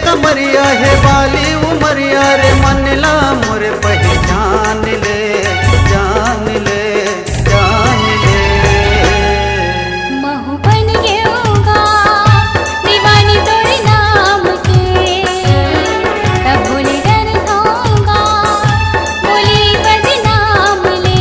कमरिया है बाली उमरिया रे मनला मोरे पहचान ले जान ले जान ले। महू बन गयोगा दीवानी तोरे नाम के, तब भूले डर खाऊंगा बोली बदनाम ले।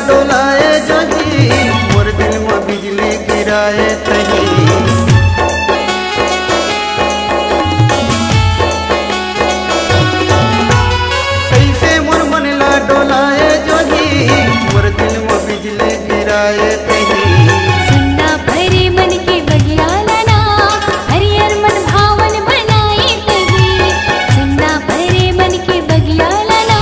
डोलाए जही मोर दिल में बिजली गिराए तही। कैसे मोर मनला डोलाए जही मोर दिल में बिजली गिराए तही। सुनना भरे मन के बगिया लाना हरियर मन भावन बनाए तही। सुनना भरे मन के बगिया लाना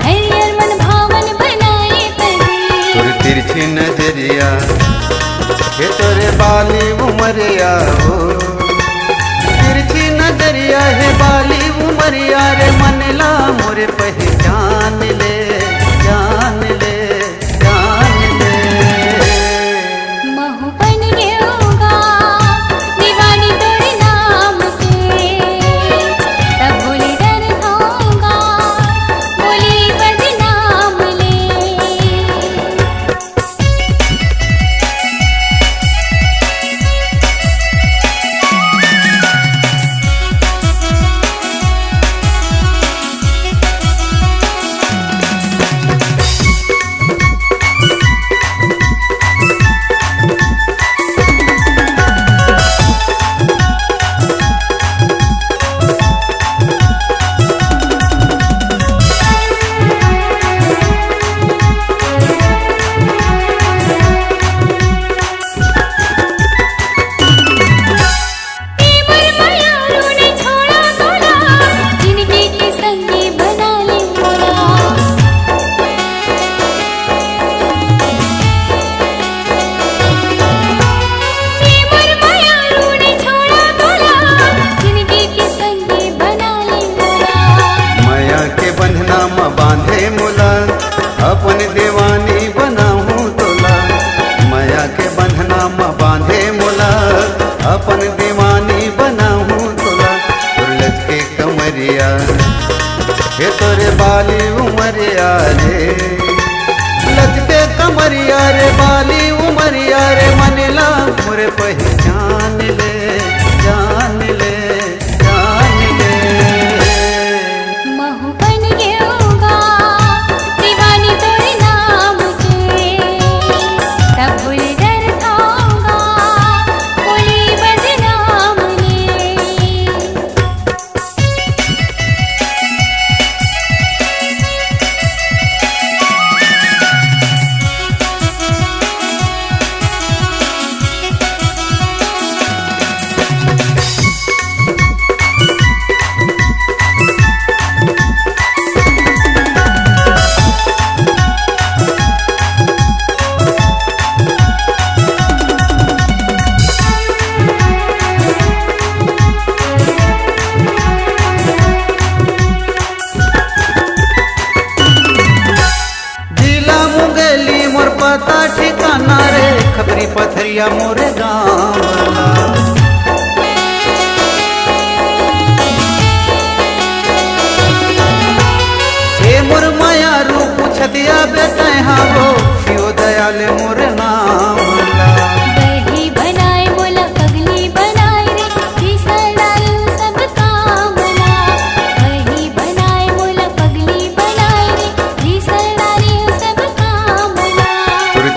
हरियर मन भावन बनाए तही। तिरछी नजरिया हे तोरे बाली उमरिया हो, तिरछी नजरिया है बाली उमरिया रे मनला मोरे पहचान ले जान ले जान ले। महू बन गयोगा दीवानी तोरे नाम के, तब भूले डर खाऊंगा बोली बदनाम ले। बांधे मुला अपन दीवानी बनाऊं तोला, माया के बंधना में बांधे मुला अपन दीवानी बनाऊं तोला। लच के कमरिया हे तोरे बाली उमरिया रे, लच के कमरिया रे बाली उमरिया रे मनला मोरे पहचान ले जान ले जान ले। महू बन गयोगा दीवानी तोरे नाम के, तब भूले डर खाऊंगा बोली बदनाम ले। पता ठिकाना रे खबरी पथरिया मोरे गाँव वाला। हे मोर माया रूप छतिया बेटे हावो शिव दयाल मोरे नाम वाला। बही बनाए बोला पगली बनाए रे घिसा डालू सब कामना। बही बनाए बोला पगली बनाए रे घिसा डालू सब कामना।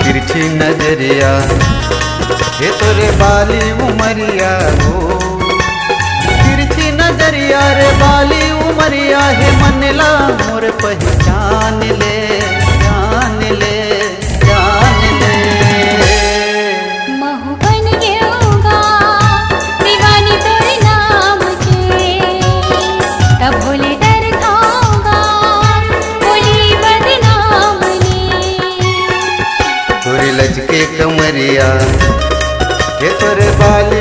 तिरछी नजरिया हे तोरे बाली उमरिया हो, तिरछी नजरिया रे बाली उमरिया है मनला मोर पहचान ले जान ले। कमरिया हे तोरे बाली